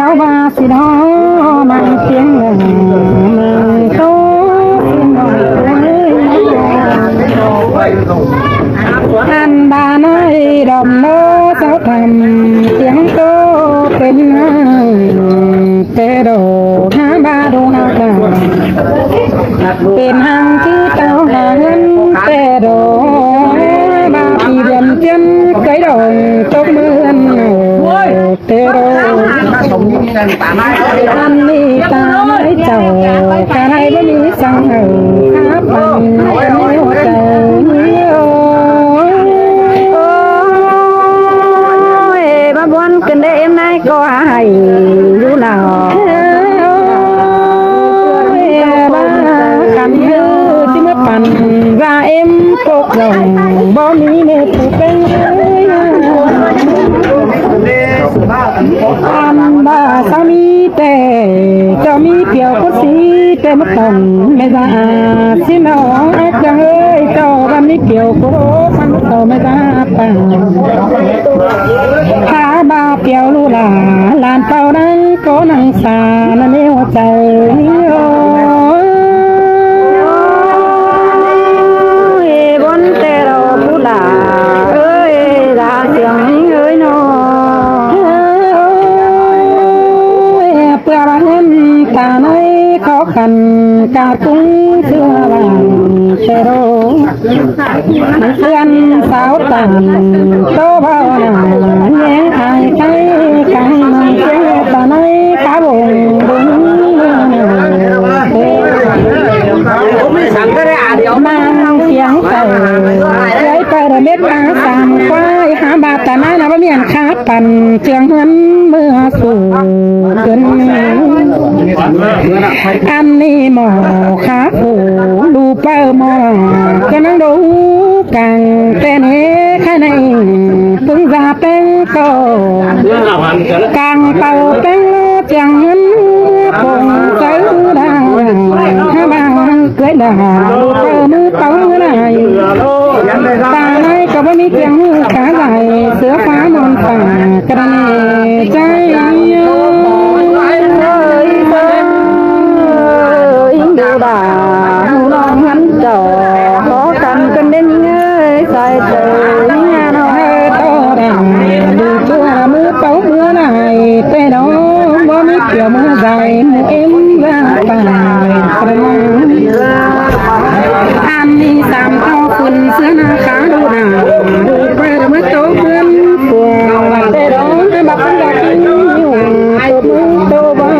เขาบาสิน้อมันเสียงเงินโตอันบานายดมโนเสาทำเสียงโตเป็นเตโดหาบาโดนาคาเป็นหางที่เต้าหาเงินเตโดบาปีเดียนเจียนไก่ดงตกเมือนเตโดอันนี้ตาไม่เจ้าการให้ไม่มีสังเหาหาปังกันไม่หัวใจบ้าบอนกันได้เอ็มนายก็ให้รู้หล่อบ้ากันเยอะที่เมื่อปั่นราเอ็มตกลงบ่มีเนื้อผู้เป็นอันบ้าสามีแต่จะมีเกี่ยวกับสีแต่ไม่ต้องไม่ได้สิน้องจะเฮ้ยเจ้าบ้านนี้เกี่ยวกับมันต่อไม่ได้ปังถ้าบ้าเกี่ยวรู้ล่ะลานเป่านั้นก็นังสานั่นเองหัวใจบนแต่เราพูดล่ะเอ้ยลาเสียงเอ้ยน้องเพื่อบ้านตาในเขาขันกาตุ้งเชื่อบ้านเชโรเพื่อนสาวตานโตเบาหนาแย้งหายใจกันมันเชื่อตาในขาบงดึงมาเสียงใส่ไว้ไประเบ็ดมาสามควายหาบาตาหน้านะว่าเมียนขาปั่นเชียงเงินเมื่อสู่เกินอันนี้หมอขาผูดูเป้าหมอก็นั่งดูกังแต่เนี้แค่ไหนพึ่งจะเป็นก็กังเป่าเป็นเชียงเงินคงเจอดังถ้าบางเกิดด่าเป้ามือเป้าอะไรตาในก็ไม่มีเกียงมือขาไหลเสือฟ้านอนป่ากระเนใจดูด่าหูน้องหันจ่อขอกันกันเด่นเงยใส่เจองานเอาให้โตดังดูตัวมือเป้ามือไหนแต่น้องบ่มีเกี่ยวมือใส่มือเอ็มร่างป่ากระมังอันนี้สามเท่าคุณเสื้อหน้าขาดูหนาดูไปเมื่อโตเพื่อนปวดแต่น้องให้บักกันดักยิ่งอยู่ตัวมือโตบ้า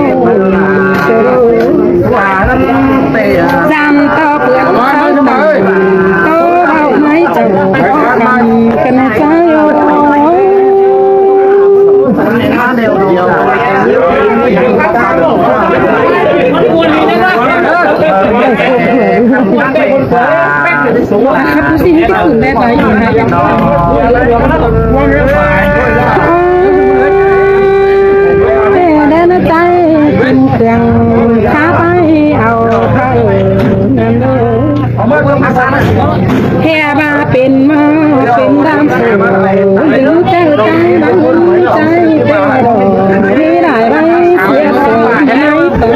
จำต่อเปลือกเขาต่อยโตเอาไม้จับกันใจครับผู้สิ่งที่ตื่นได้ไปอยู่นะแต่เดินใจเป็นเครื่องขาไปเอาเท่านั้นเลยแค่มาเป็นมาเป็นดำสูหรือเจ้าใจบางคนใจเจ้าดอกไม่ได้ไปเสียสวยในตัว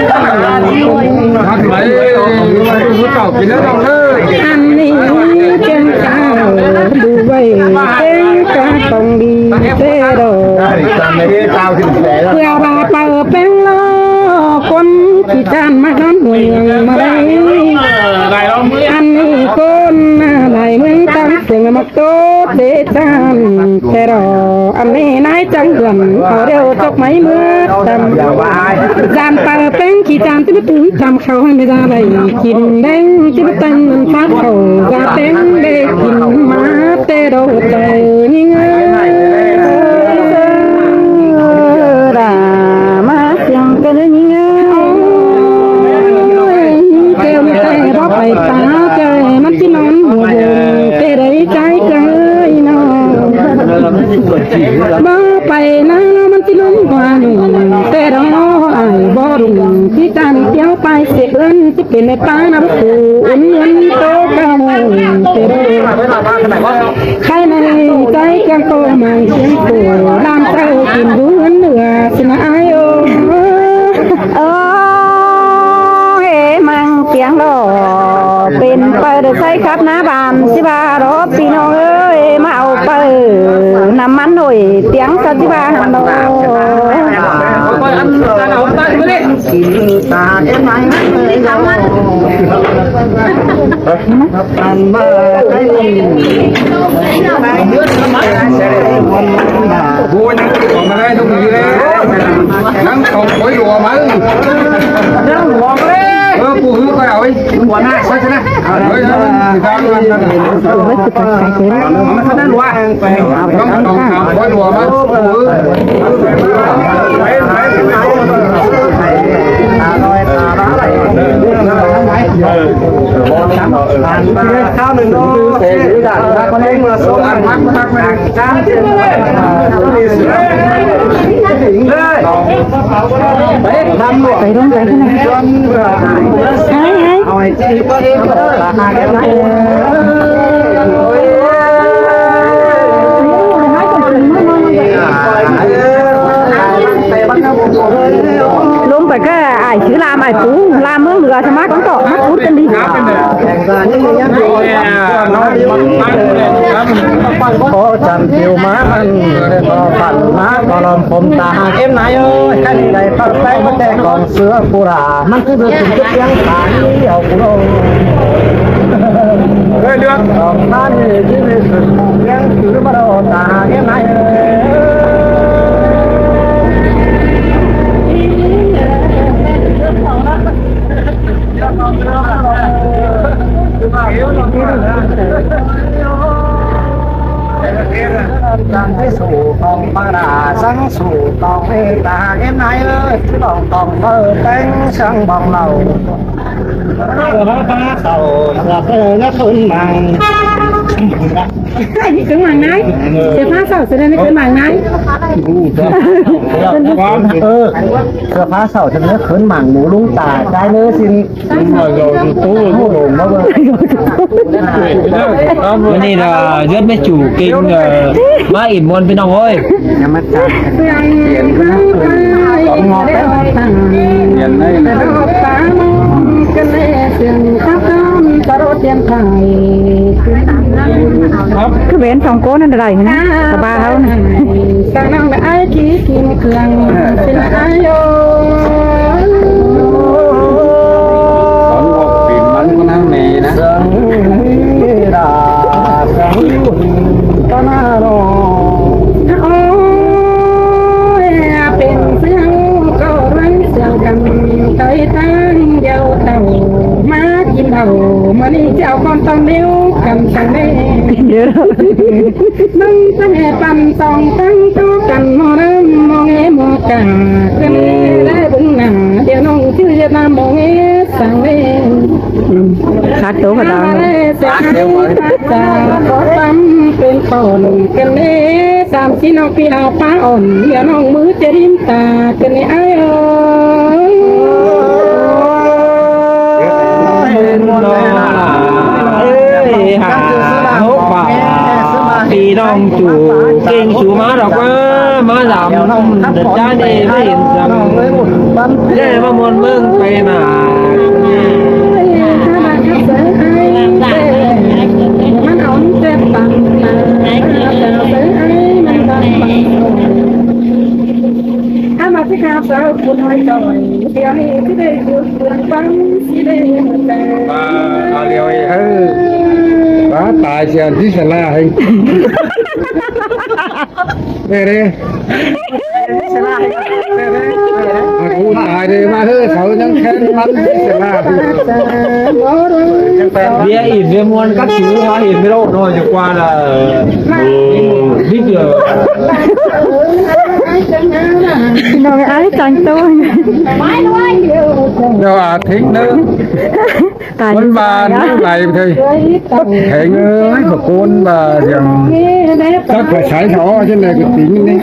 อันนี้เจ้าเจ้าดูไว้เป็นกาต้องดีเจ้าดอกเพื่อบาเปิดเป็นล้อคนที่จานมาน้ำห่วยมาได้อันนี้คนอะไรเมืองตั้งเสียงมาโตเดจานแต่รออันนี้นายจังหวัดเขาเดียวตกไม้เมื่อจำจานเปิดเป็นขี้จานที่ไม่ถึงจำเขาให้ไม่ได้เลยกินแดงที่ไม่ตั้งมันฟาดเขากาเต้นได้กินมาเตโรเตนี่ไงมาเสียงกันนี่ไงเจ้าไม่ได้เพราะไปตาเจ้ามันที่นอนหัวเดินเตะได้ใจเกยนอนบ่ไปนะมันที่ลุ้มกว่าหนุ่มแต่รอไอ้บ่รุ่งที่จานเที่ยวไปเสียเอิ้นที่เป็นในป้าน้ำปูอุ่นเงินโตกระมงเตะได้ใครในใจแกงโตมันเสียงโตดามเต้ากินดูเงินเหนือสินะไอโอ ăn nổi tiếng sao chứ ba hàng đồ coi ăn nào ta đi ta em anh ăn mà cái vui nhưng còn mà không gì đấy nắng còn khói lùa mà nắng lùa đấy cô hứa coi rồi lùa na sao thế này rồi người ta ăn nó lùa nắng còn khói lùa mà khao đừng có con em là số ăn mắc cam tiền phải đúng vậy thế này hỏi chị có em là hai cái này luôn phải cái ai chứ làm ai phú làm mới lừa cho má con cọ mắt phút chân đi có chẳng chiều má ăn có phản má có lòngผมตาem này ơi cái này phát tay có thể còn sữa cô là mắt cứ được từng chút tiếng phản nhiều cô đâu được còn ta thì chỉ biết tiếng cứ bắt đầu ta em này cái sủ tòng ba đà sáng sủ tòng ê ta em này ơi tòng tòng mơ cánh sang bọc lầu ba sầu là nó thôn bằng gì cứng màng nấy sẽ phá sầu sẽ lên cái màng nấy cửa phá sầu cho nó khấn mảng mũ lung tà cái nữa xin rồi tú rồi nó cái này là rất mấy chủ kinh má ít môn bên ông ơi nhà mắt chặt tiền có ngọt đấy tiền đây là cái bến phòng cố nó đầy nè cả ba đâu nè sang năm đã ai ký kim cương xin ai bánh của năng này nèเป็นเสียงก็รังเสียงกันเคยตั้งเดียวเต่ามากินเต่ามานี่เจ้าคนต้องเลี้ยวกันสังเด้มึงจะแห่ปั่นสองตั้งตัวกันมอน้ำมองเอ๋มองกากันได้บุญหนาเดี๋ยวน้องชื่อจะตามมองเอ๋สังเด้ขาดตัวกันแล้วขาดเดียวจะขอตั้มเป็นปอนกันเด้สามชิ้นเอาพี่เอาป้าอ่อนเดี๋ยวน้องมือจะริมตากันไอ้เอ้ย hốt bà thì đông chủ kinh chủ má đọc má giảm đất cha đi với hiện rằng để mà muốn mừng về mà mà thích học sao buồn hơi trời điều này cứ để buồn buồn vắng chỉ để mà điều ấy đó tài sản tí sẽ là hình về đi cô tài đi mà hơi xấu nhưng khen lắm tí sẽ là bia ít bia muôn các thứ hóa hiện với đâu rồi chẳng qua là biết giờ nói ấy chẳng tôi đâu à thích nữa con bà nước này thì hẹn ơi mà con bà rằng chắc phải sải thỏ trên này cái tính này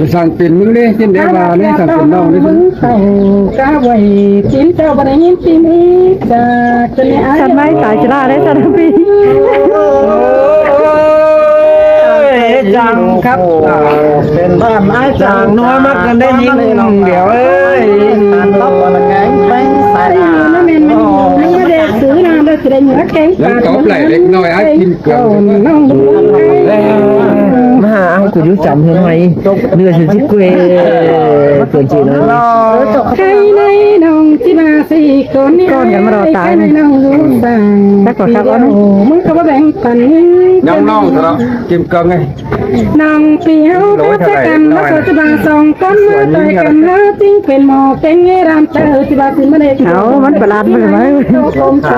sang tiền mướn đi trên đấy bà đấy sang tiền đâu đấy cá quầy chín châu bà đấy nhìn tim ít thật mấy tại chỉ là đấy sao đâu đi chẳng khắpเป็นบ้านไม้จางน้อยมากกันได้ยินเดี๋ยวเอ้ยรับวันไงแป้งใส่น้ำมันไม่ได้ซื้อน้ำได้จะได้เนื้อแกงปลา có lại ล็กน้อยไอ้กินเกลือน้อง กูยุ่จำทำไมเนื้อชิ้นเกยเกินจริงนะ ใครในน้องที่มาสี่คนนี่ก้อนกันมาเราตายในน้องรู้สั่งแต่ก่อนครับว่ามึงก็มาแบ่งปัน น้องๆเราจิ้มเกินไง น้องเปียวก็จะกันมาเกิดจะมาสองคนมาต่อยกันแล้วจริงเป็นหมอเก่งเงรามเตอที่บ้านที่มาเด็กเขามันประหลาดมั้ยไหมโอมใจ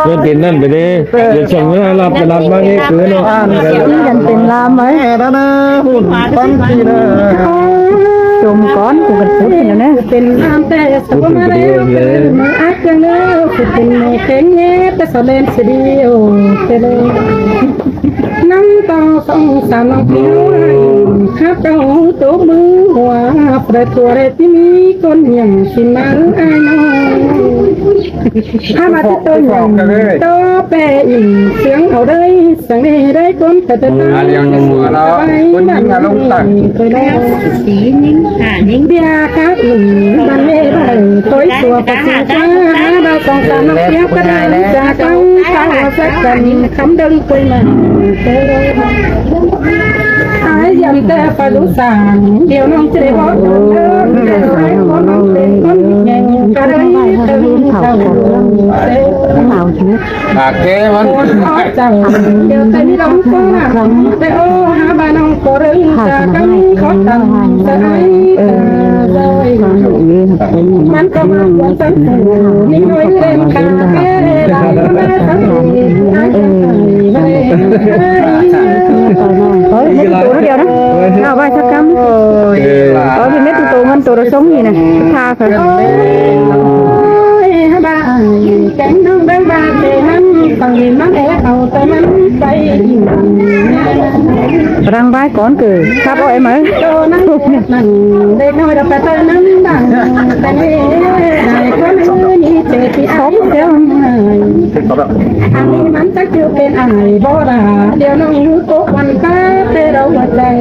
เงินเป็นนั่นไปเลยเดี๋ยวส่งเงินรับไปรับมาเนี่ยคือเนาะ นี่ยันเป็นลามไหม แล้วนะหุ่นปั้นทีนะ จมก้อนกูกันพูดกันนะเป็นลามแต่สมมาแล้วเป็นมืออักยังเนื้อคือเป็นหมอเก่งเงแต่สะเล่นเสียวเตลน้ำต่อสองสามน้องผิวข้าเจ้าตัวมือหัวประตัวเรที่มีคนอย่างสิมาหรือไอ้น้องข้ามาที่ตัวอย่างตัวเปย์เสียงเอาได้สังได้คนแต่ตาเลี้ยงหัวเราคนยิงอารมณ์ต่างเคยได้สีนิ่งนิ่งเบียร์ข้าอิ่มมันไม่ได้ตัวตัวประสิทธิ์เราต้องการน้องเพียงก็ได้จะต้องเข้าสักกันคำดึงคุยมันหายยำแต่ปลาดุสั่งเดี๋ยวน้องจะได้บอกเดิมเดี๋ยวให้คนน้องเป็นคนแง่ก็ได้ตึงเท่าเท่าชีวิต แกมัน เจ้าเดี๋ยวแต่นี่เราก็แต่โอ้หาบ้านน้องก็เรื่องจากกันขอตังจะให้เลยมันก็มาหวนสักนี่น้อยเล่นคาแก่ได้มาทั้งนี้ไม่เฮ้ยตัวเดียวนะเอาไปสักคำเอาที่เม็ดตัวมันตัวเราsống gì nèทาphải ba cánh đông bên ba để hắn bằng gì mắt é ao tay mắt bay răng bay con cười khắp ôi em ơi cho nắng nắng để nói đập tay nắng bằng đây có nơi đi chơi thì sống theo anh mắn chắc chưa bên ai bỏ ra điều nó cố quan ta để đâu mà chạy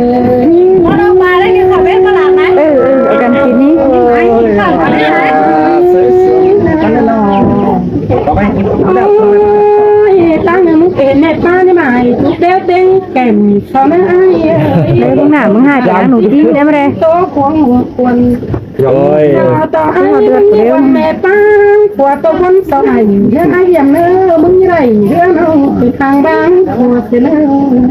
nó đâu mà đấy nhưng mà biết có làm đấy ở gần kia níตั้งมึงเป็นแม่ป้าได้ไหมทุกเด็กเต็งแก่มสอนให้เลยมึงหน้ามึงหายไปหนูดีได้ไหมเลยโตควงควร rồi ต่อให้มึงแม่ป้าผัวตัวคนสอนให้เรื่องไอ้ยังเนื้อมึงไรเรื่องน้องคือทางบ้านผัวเสียแล้ว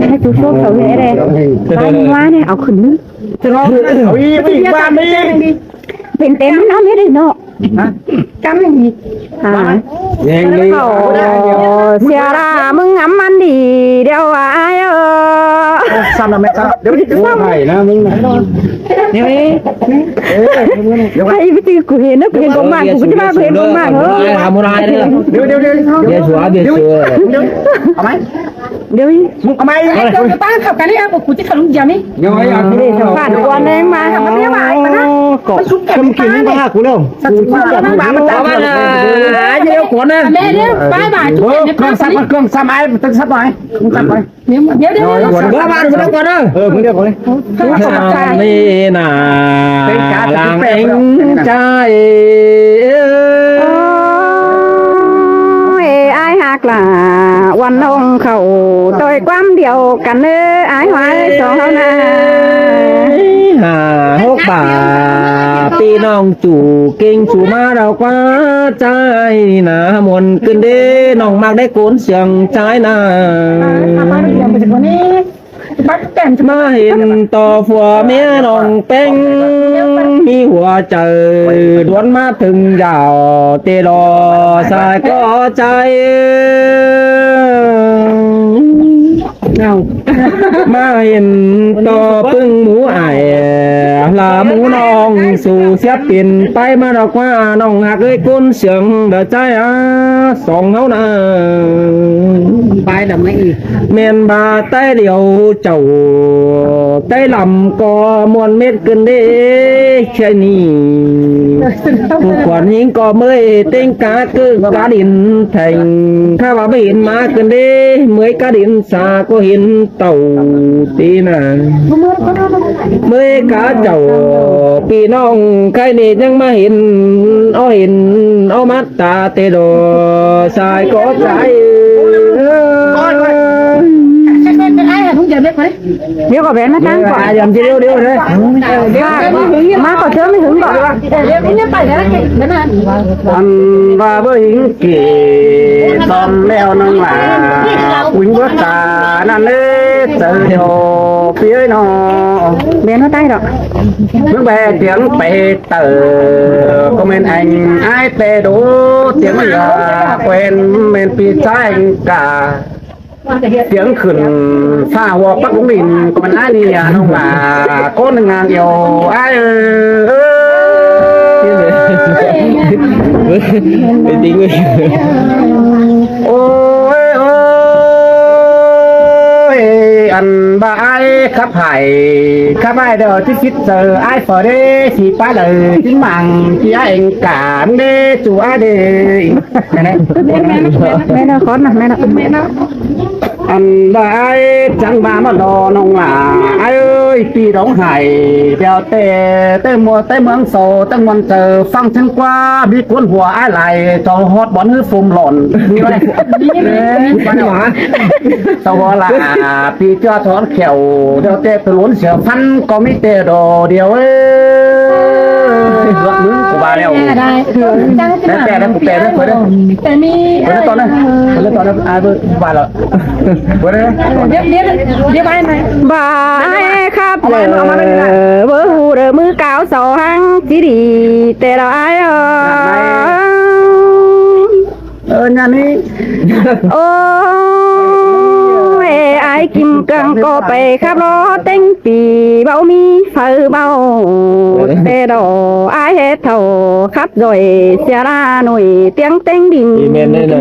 ให้ตัวโซ่เขาแย่เลยบ้านว่าเนี่ยเอาขึ้นนึงจะรอเอาอีกบ้านนี้เป็นเต็มน้ำไม่ได้เนาะกันอย่างนี้nhanh đi เสียรามึงงำมันดีเดี๋ยวไอ้ซ้ำนะแม่ซ้ำเดี๋ยวนี้จะซ้ำให้นะมึงนะเดี๋ยวไอ้พี่ตีกูเห็นนะกูเห็นกองมากกูจะมาเห็นกองมากเหรอ làm một ai đấy เดี๋ยว biệt xóa biệt xưa เอาไหม เดี๋ยว มึงเอาไหม ไอ้ตัวป้าขับกันนี่อ่ะกูจะขับลุงยามิ ยังไงอ่ะ นี่ผ่านวันเองมาขับมันไม่ไหวมานะ คนกินบ้ากูเร็วกูจะมึงบ้ามัน có bạn là nhiều cuốn đấy แม่เดี๋ยวป้าบ่ายทุกคนเนี่ย เครื่องซ้ำไอ้ตึ้งซ้ำหน่อยมึงซ้ำหน่อย เดี๋ยว có bạn cũng đâu có đâu มึงเดี๋ยวก่อนเลย đi nà làng anh trai ai hạc làวันông khẩu tôi quam điều cảnh ái hoài cho hôm nay hà hốc bà pi nong chủ kinh chủ ma đâu quá trai nà muôn kinh đê nong mặc đấy cuốn xiềng trái nàมาเห็นต่อฝัวเมียน้องเป้งมีหัวใจดวนมาถึงยาวเตลอสายก็ใจมาเห็นต่อพึ่งหมูไอ้ลาหมูน้องสู่เสียปิ่นไปมาดอกว่าน้องหักเอ้ยก้นเสียงเดือดใจสองเขานะไปดำไม่อีกเมียนบาใต้เดียวเจ้าใต้ลำก็มวนเม็ดกันได้แค่นี้ผู้ขวัญยิงก็เมื่อยเต็งกาเกือกาดินแทงถ้าว่าไม่เห็นมากันได้เมื่อยกาดินสาก็เห็นเต่าตีน่ะเมื่อยกาเจ้าพี่น้องใครนี่ยังมาเห็นเอามัดตาเตโดสายก็ใจ เดี๋ยวก็แบนมาตั้งก่อน dầm chi điêu đấy มาก่อนเชื่อไม่ถึงก่อนเดี๋ยวนี้ไปแล้วนั่นน่ะ anh và với những kỷ tóm leo nâng là quýnh bước cả năn lê chờ điều phía nó แบนมาตั้งดอก nước bè tiếng bè tờ comment anh ai bè đố tiếng bây giờ quen men pi trái anh cả tiếng khẩn xa hoa bắc cũng mình còn ai đi à không mà có ngàn điều ai tiếng người ôi ôi anh ba ai khắp ai đều thích thích giờ ai phở đê chỉ ba lời chính mạng chỉ anh cảm đê chủ ai đê này แม่น่ะขอนะแม่น่ะ anh ba ai chẳng ba mà đò nông là ai ơi pi đóng hải đèo tê mương sầu tê mòn chờ phăng chân qua biết cuốn hùa ai lại cho hót bón hư phùm lộn như vậy sau đó là pi cho thoáng khéo đèo tê từ lún sửa phăn có mấy tê đồ điều ấy gọn nướng của bà đèo tê đấy cục tê đấy với đấy to đấy ai với bà rồi với đấy บ่ายครับเด้อเบอร์หูเด้อมือเก่าสอหังจีดีแต่เราอ้ายnhà ní โอ้ยไอ้กิมกังก็ไปขับรถเต็งปีเบามีเฟือเบาแต่ดอไอ้เฮ็ดเท่าขับโดยเสียราหน่วยเตียงเต็งดิน men đây là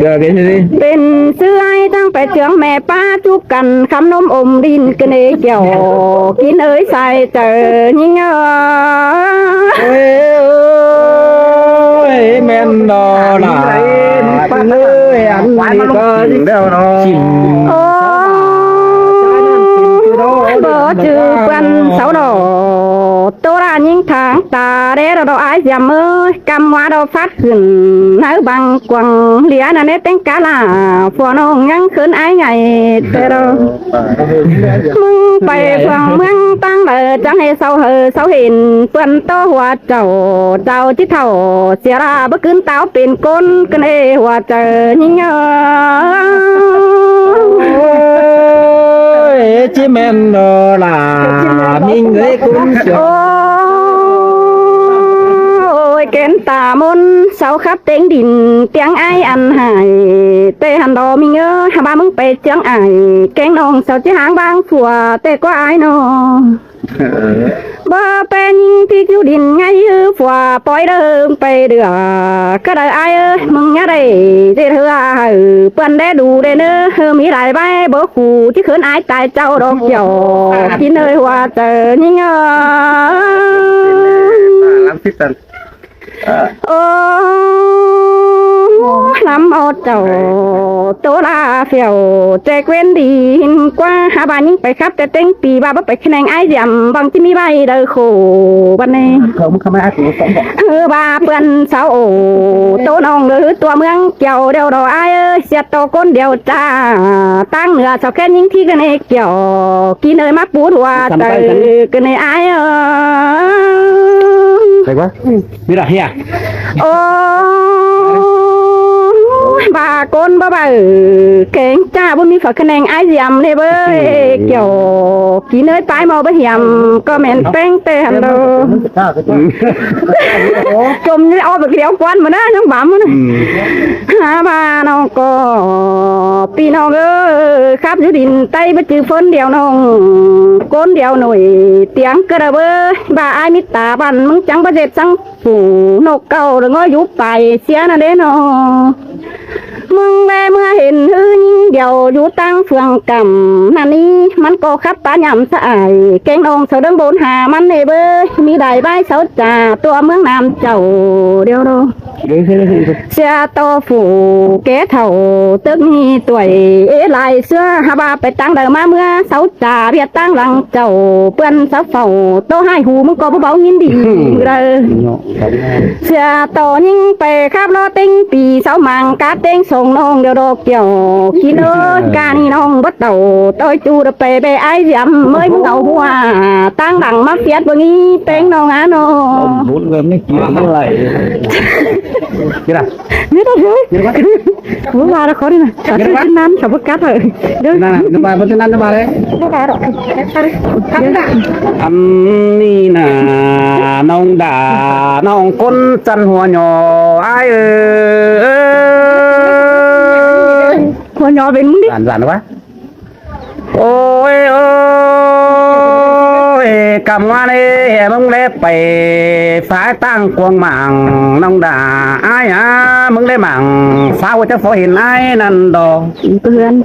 giờ cái gì đi เป็นเสื้อไอ้ตั้งไปเจืองแม่ป้าจุบกันคำนมอมดินกันเอเกี่ยวกินเอ้ยใส่เจอยิ่งôi men đó là bạn ơi anh đi có đâu nó โอ้บ่จือกันเสาดอกตัวรายิ่งทางตาเด้เราไอ้ยามเอ้ยกำว่าเราฟัดขึ้นเนื้อบังกวังเหลียนั่นเองกาลาฝัวน้องยังขึ้นไอ้ใหญ่แต่เรามึงไปฟังเมืองตั้งเลยจังให้เศร้าเห็นเปิ้นโตหัวเจ้าที่เท่าเสียราบ่ขึ้นเต้าเป็นก้นกันเอหัวเจอยิ่งôi chí men đó là mình người cũng chưa โอ้ยแกนตามนเสาขับเต็งดินเตียงไออันหายเตหันดอมิงบ้ามึงไปเจียงไอแกงนองเสาจีหางบางผัวแต่ก็ไอนอบ่เป็นที่อยู่ดินไงผัวปล่อยเดิมไปเดือก็ได้ไอมึงยังได้เธอเปิ้นได้ดูได้เนอมีหลายใบบ่ขู่ที่ขืนไอตายเจ้าดอกเกี่ยวกินเลยว่าเจอยิ่งlàm thích tần โอ้ลำเอาเจ้าโตลาเฟียวแจกเว้นดีหินกว่าหาบ้านยิ่งไปครับแต่เต็งปีบ้าบ่ไปคะแนนไอ้ยำบางที่มีใบเด้อโคบันนี้ không ai cũng sống vậy บ้าเปื่อนสาวโอโตน้องหรือตัวเมืองเกี่ยวเดียวดอกไอ้เสียโตก้นเดียวจ้าตั้งเหนือเสาแค่ยิ่งที่กันเอกเกี่ยวกินเอ้ยมาปูหัวเตอกันไอ้hay quá biết là hea โอ้บาโกนบ่เก่งจ้าบุญมีฝักคะแนนไอ้ยำเลยเบ้ยเกี่ยวกินเอ้ยไปมอบ่ยำก็แม่นแป้งเตหันโดจมนี่เอาไปเดียวควันมานะน้องบ่ำนะหาบ้าน้องก็พี่น้องครับอยู่ดินไต้บ่จือฝนเดียวน้องก้นเดียวหน่อยเตียงกระเบ้ยบ้าไอ้มิตาบันมึงจังบ่เจ็บจังฝูนกเก่าหรือง้อยุบไปเสียน่ะเด้น้องมึงแม่เมื่อเห็นหื้อยิ่งเดียวอยู่ตั้งเฟืองกำนั่นนี่มันก็ขับปลาหยำสะอายแกงนองเสาเดินบนหามันเนเบยมีได้ใบเสาจ่าตัวเมืองน้ำเจ้าเดียวดูเสียโตฝูแกเท่าตึกนี้ตัวลายเสื้อหาบาไปตั้งเดิมมาเมื่อเสาจ่าเบียดตั้งหลังเจ้าเปื้อนเสาเฝ้าโตให้หูมึงก็เบายินดีเลยเสียโตยิ่งไปขับรถติ้งปีเสามังกาเต้งส่งน้องเดียวดอกเกี่ยวกินเอ้ย ơi ca ni nong bắt đầu tôi chu được bề ai dầm mới muốn đầu hoa tăng đằng mắc chết vừa nghi tên nong á nó muốn về mấy chuyện như vậy cái nào biết đâu rồi bữa qua nó khó đi này ở trên nam sao bất cát rồi nó ba bên nó ba đấy anh ni nà nong đà nong con chân hoa nhỏ ai ơi hoa nhỏ về muốn đi giản quá ôi ôi cầm hoa đi mong lép bày phá tăng quang mạng nong đà ai á mong lép mạng sao cho phổ hiện ai năn đồ tươn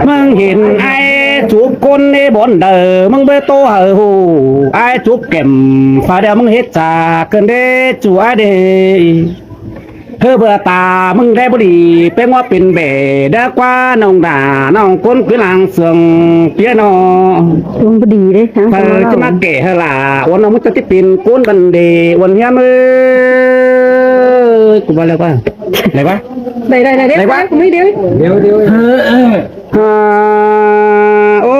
mong hiện ai chú con đi bốn đời mong bê tô hở hù ai chú kèm phá đeo mong hết trà cơn đê chú ai đi bữa ta mừngได้บ่ดีเป็นว่าเป็นเบได้กว่าน้องด่าน้องคนคือลางเสืองเปียนอ luôn bữa đi đấy hả จะมาแก่เฮล่ะวันน้องมันจะเป็นก้นบันเดวันเนี้ยมึงกูว่าแล้วป่ะไหนวะ đây đây đây đấy quá cũng mấy đứa เดี๋ยวโอ้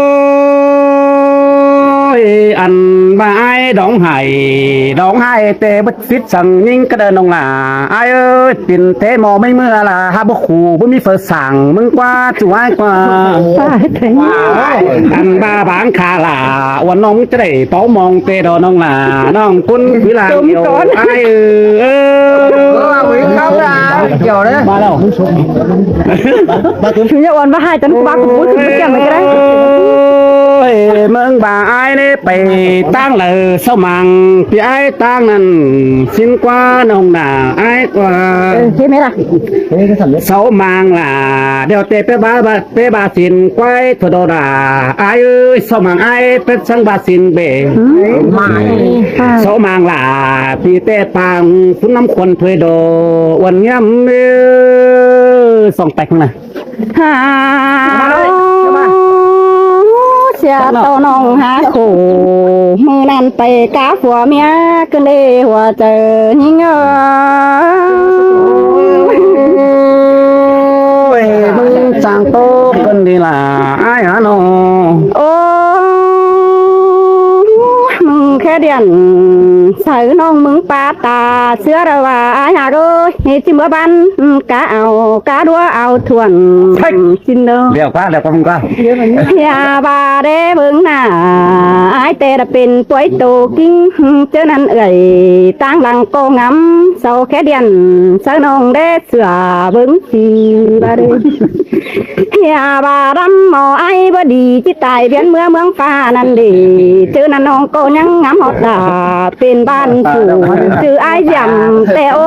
ยอันมาไอ้ดองไห้เตะบัดฟิตสั่งยิงกระเดินลงหล่าไอ้เอ้ยปิ่นเตะมอไม่เมื่อล่ะฮะบ่ขู่บ่มีเฟิร์สั่งมึงกว่าจุ้ยกว่า phải thế อันบ้าบางคาล่ะวันน้องจะได้เป้ามองเตะดอน้องล่ะน้องคุณวิลาเดียวไอ้เอ้ย chiều đấy ba đâu không xuống chủ nhật còn ba hai tấn ba cũng cuối cùng cái mấy cái đấy เมืองบ่าไอ้นี่ไปตั้งเลยเสมังพี่ไอ้ตั้งนั่นสิ้นกว่าน้องด่าไอ้กว่า thế mấy là เสามังล่ะเดี๋ยวเตะไปบาสินควายถดด่าไอ้เอ้ยเสามังไอ้เป็นสังบาสินเบเสามังล่ะพี่เตะปังคุณน้ำคนถวยโดวันเงี้ยมือส่องแตกนะ hà xe tàu nong há khổ mưa nan tay cá phùa mía cơn đê hòa chờ nhinh ơiมึงสั่งโตกันดีล่ะไอ้ฮะน้อง ô mừng khe điện sở nong mừng pa ta xưa rồi và ai hà đôi chỉ mưa ban cá ảo cá đua ảo thuần xin đâu เดี๋ยวก็มึงก็ อย่าบาเด้เบิ่งหน้าไอ้ายแต่ละเป็นป่วยโตกิ้งเจ้านั้นเอ่ยตั้งหลังโกงำเศร้าแค่เดียนเศร้านองเด้เสือเบิ่งสีบาเด้อย่าบาดำหมอไอ้บ่ดีจิตตายเบียนเมืองฟ้านั่นดีเจ้านั้นน้องโกยังงำหอดตาเป็นบ้านผู้ชื่อไอ้ายยำแต่โอ้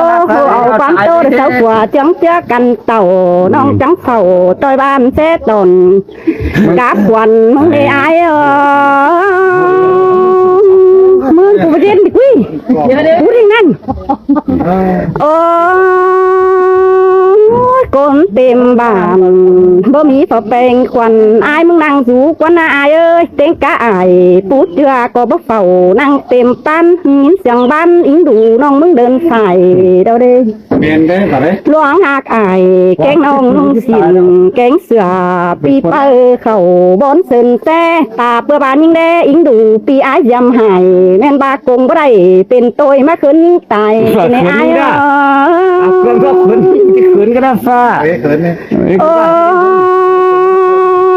เอาความโตได้เศร้ากว่าจังเจ้ากันเต่าน้องจังเฝ้าต้อยบ้านเสตน các quần mong để ai mương của bên đi quý cú đi nhanh con tìm bàn bơ mí phở bèn quần ai mong năng rú quần ai ơi tên cá ai bút chưa có bốc phẩu năng tìm pan nhìn chẳng ban ính đủ non mừng đơn phải đâu đây เมียนได้ป่ะเด้ หลวงหักอายแกงน้องสินแกงเสือปีเปิเข่าบอนเสินแต่ตาเปื่อบานยิ่งแดอิงดูปีอายยำหายแม่นบากงบ่ได้เป็นโตยมาขึ้นตายในอายเพื่อนก็ขืนก็ได้ฟ้าขืนเนี่ย โอ้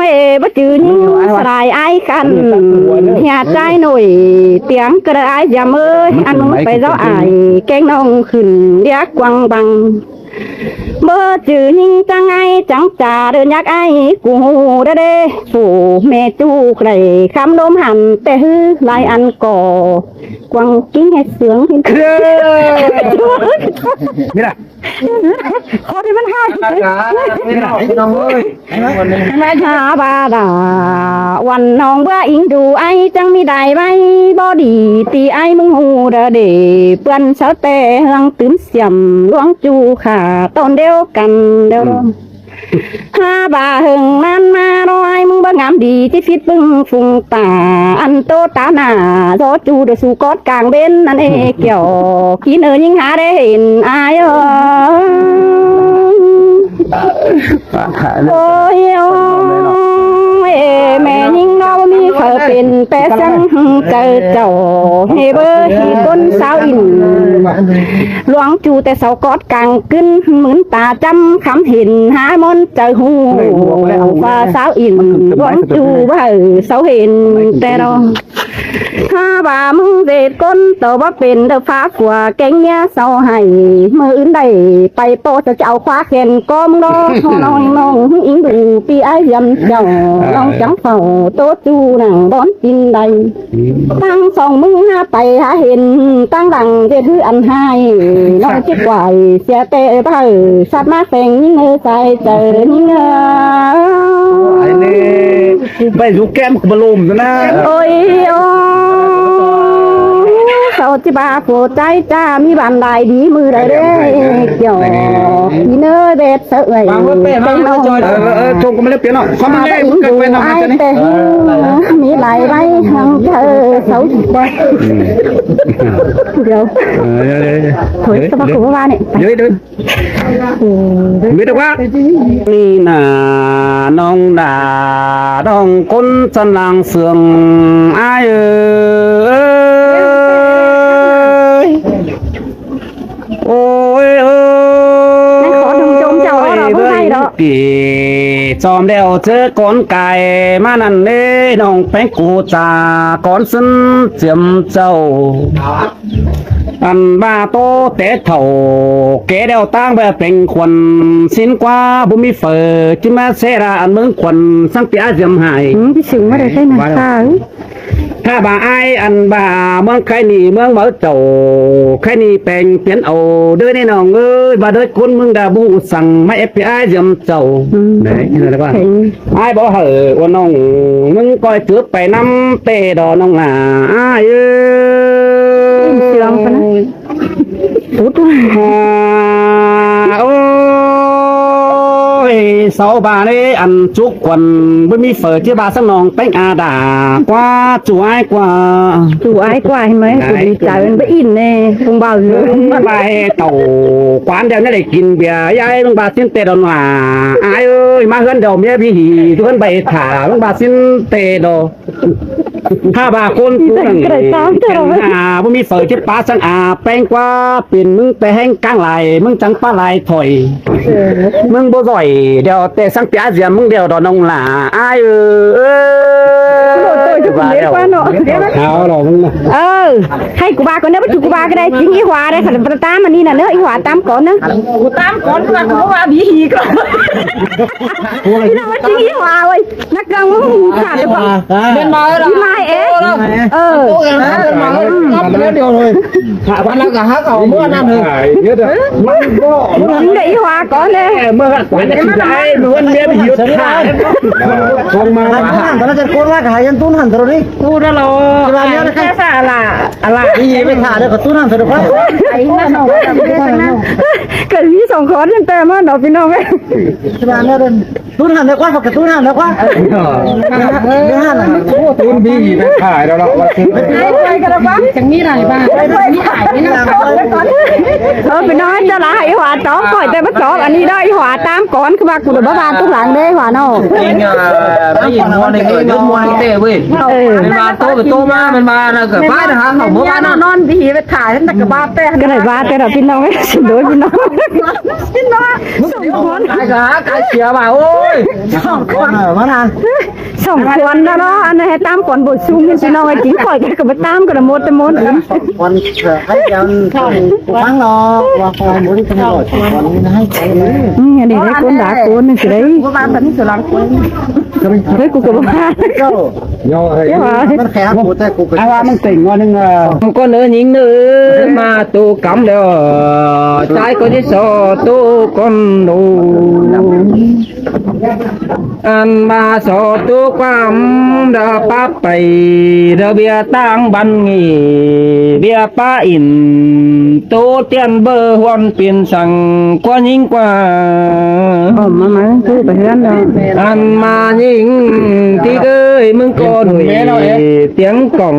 ยบ่จืนสลายอายคันอย่าใจหน่อยเตียงกระอายยำเอ้ยอันมึงไปเจ้าอายแกงน้องขึ้นเรียกกวังบัง bơ chữ nhưng chẳng ai chẳng trả được nhắc ai cụ đã đê phủ mẹ chú này khám đốm hẳn tê hư lại ăn cỏ quăng kính hết sướng khó thì vẫn hai hà bà đàวันน้องเบื่ออิงดูไอจังมีได้ไหมบ่ดีตีไอมึงหูเด้อเดเปื้อนเสาแต่หังตื่นเสียมล้วงจูขาตอนเดียวกันเดียวห้าบาหึงนั้นมาดอยมึงบ่งามดีที่ฟิตบึงฟุงตาอันโตตาหน้าโซจูเดือสู่กอดกลางเบนนั่นเอเกี่ยวขี้เนยยิ่งหาได้เห็นอาย โอ้ยโอ้ยแม่ยิ่งน้องมีเธอเป็นแต่สังเจอเจ้าให้เบอร์ที่ก้นสาวอินหลวงจูแต่เสากอดกลางกึ้นเหมือนตาจำคำเห็นหามนเจอหูว่าสาวอินหลวงจูว่าเสาเห็นแต่เราถ้าว่ามึงเด็ดก้นตัวว่าเป็นเดอฟ้ากว่าแกงเนี้ยเสาให้มืออื่นใดไปโปจะเอาคว้าแขนก้มรอน้องน้องอิงดูปีไอ้ยำเจ้าน้องจังเฝ้าโตจูหนังบอนกินใดตั้งสองมึงหาไปหาเห็นตั้งหลังจะดื้ออันให้น้องจิตไหวเสียเตะไปสัตว์มาแฝงยิ่งเงยใจเจอยิ่งเงย ไปดูแก้มบอลลูนนะ โอ้ยโอ้เสาจิบาโผใจจ้ามีบานลายดีมือได้เด้เกี่ยวพี่เนยเบ็ดเสยเป็นน้อง ชงก็ไม่เล่นเปลี่ยนหรอกเขาไม่เล่นกันไปทำอะไรนี่ มีลายไว้ทางเธอเสาจิบาเดี๋ยวถอยสะบักหัวว่าเนี่ย เดี๋ยวไม่ต้องว่านี่น่ะน้องด่าน้องคนสันหลังเสื่องอายเอ้ยโอ้ยเอ้ย ขอดึงโจมเจ้าเราเพื่อให้ดอก กี่จอมเดียวเจอก้อนไก่มานั่นเด้น้องแป้งกูจาก้อนซึ้นเจียมเจ้าอันบ้าโตเตะเถ่าเกเดียวตั้งแบบเป็นควันสินกว่าบุมีเฟอจิมาเสราอันเมืองควันสังเตียเจียมหาย พี่สิงมาได้ใช่ไหมคะ ถ้าบ่าไออันบ่าเมืองใครนี่เมืองเหมือเจ้าใครนี่เป็นเปลี่ยนเอาเด้อแน่น้องเอ้ยบ่าเด้อคนเมืองดาบูสั่งไม่เอฟไอเจียมเจ้าไหนเห็นอะไรบ้างไอ้บ่เหอะว่าน้องมึงก้อยจืดไปน้ำเตดอน้องอ่ะไอ้เอ้ย เสียงปะนะตุ๊ด โอ้ยเสาบานี่อันจุกควันไม่มีเฟิร์ที่บาสนองแป้งอาดากว่าจ่วยกว่า จูไอ้กว่าเห็นไหมกูดีใจมันไปอินเน่คงเบาเลย มาไปเต่ากวานเดียวนี่ได้กินเบียร์ยายมึงบาสินเตดอนว่าอายเอ้ยมาเฮือนเดียวเมียพี่หีทุกคนไปถ่ามึงบาสินเตดอถ้าบาคนกูนั่งบ่มีเฟิร์ที่ปาสังอาแป้งกว่าเป็นมึงไปแห้งกลางไหลมึงจังปลาไหลถอยมึงบ่ร่อยเดี๋ยวแต่สังเปียเสียมึงเดี๋ยวดอนองหล่าอายเอาหรอมึง ให้กูบาก่อนนะไปถูกกูบาก็ได้จริงอีหวาได้ขันประตามมันนี่น่ะเนอะอีหวาตามก่อนนะกูตามก่อนกูว่าบีฮีก่อนพี่น้องจริงอีหวาเว้ยนักกังมึงขาดหรือเปล่าเป็นมาแล้วพี่มาเอ๊ะเป็นมาแล้วเดียวเลยหาวันแล้วก็หาเขาเมื่อนั้นเลยเยอะเด้อมันก็ จริงได้อีหวาก่อนเลย เมื่อก่อนจะคิดได้เมื่อวันเมียไปหยุดถ่ายคงมา ตอนนั้นจะโกนว่าขายยันตุ้นหันตรงนี้ พูดแล้วเราแค่สาละอะไร นี่ไปขาเด้อกับตุ้นหันตรงนี้ ไอ้นั่นเอาเกิดพี่สองคนยังแต่มาดอกพี่น้องไหม ที่บ้านเนี่ยตุ้นหันแล้วกว่ากับตุ้นหันแล้วกว่าไม่หันอ่ะโอ้ตุ้นพี่ไปขายแล้วเราว่าคือ ไปกันแล้วปะจังมีอะไรบ้างไปขายนี่นะพี่น้องจะละไอ้หัวจ้อก่อยแต่มาจ้ออันนี้ได้ไอ้หัวตามก่อนคือว่ากูเดือบบ้านทุกหลังได้หัวเนาะ จริงไม่ยินมอในเกิดยุ่งมวยเต้เว้ยมันมาโตกับโตมามันมานะเกิดบ้านนะฮะเขาเมื่อวานนอนพี่ไปถ่ายนั่นแต่กับบ้านเต้ ก็เลยบ้านแต่เราพี่น้องไม่สิโดยพี่น้องพี่น้องสองคน ไอ้กะไอ้เสียบ่าโอ้ย สองคนมานาน สองคนนะเนาะอันนี้ให้ตามก่อนบทซุ่มพี่น้องไอ้จริงก่อยกันกับตามกันหมดแต่หมด วันให้ยังฟังรอว่าคอยมุ้งตลอดวันนี้ให้ใจเลย อันนี้ได้คนด่าคนนี่สิได้บ้านตอนนี้สลังคนเฮ้ยกูกับบ้าน เจ้า ย่อให้ มันแข็งกูแต่กูเป็น ไอ้ว่ามันติ่งว่านึงก็เนื้อหญิงเนื้อมาตูกำเดียวใจก็จะโซตูคนดูอันมาโซตูความเดาป้าไปเดาเบียตั้งบันงีเบียป้าอินตูเตียนเบอร์วันเปลี่ยนสั่งกว่ายิ่งกว่า มาคือไปเฮือนเนาะ อันมายิ่งที่เอ้ยมึงก็หนุ่ยเตียงกล่อง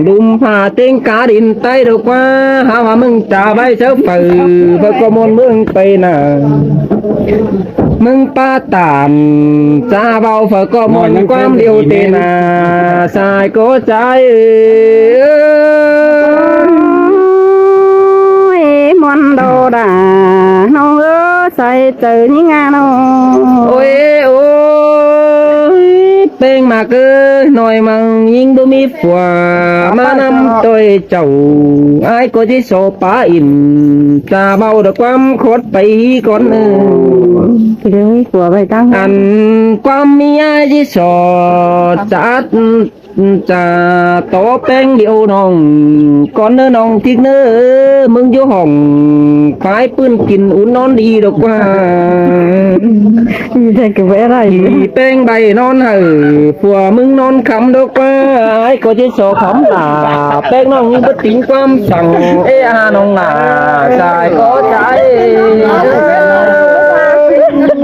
ดุมผ้าเต็งกาดินไตดอกว่าหาว่ามึงจ่าใบเช้าฝือเพื่อก็มนมึงไปน่ะ มึงป้าตานจ้าเบาฝก็มนความเดียวเตนาสายก็ใจมอนโดดาน้องใส่เจอนี่งานน้อง โอ้ยโอ้ยเป็นมาเกอหน่อยมังยิงบ่มีผัวมานำตัวเจ้าไอ้ก็ที่โซปาอินจ้าเบาดอกความคดไปก่อน เดี๋ยวหัวไปตั้ง อันความมีไอ้ที่โซจัดจะโตแป้งเดียวน้องก่อนเนื้อน้องทิกเนื้อมึงอยู่ห้องขายปืนกินอุ่นนอนดีดอกว่า ใช่กับอะไร ขี่แป้งใบนอนเห่อผัวมึงนอนคำดอกว่าไอ้ก็จะโซคำหลาแป้งน้องนี่บ่ติ้งความสั่งน้องหลาใจก็ใจ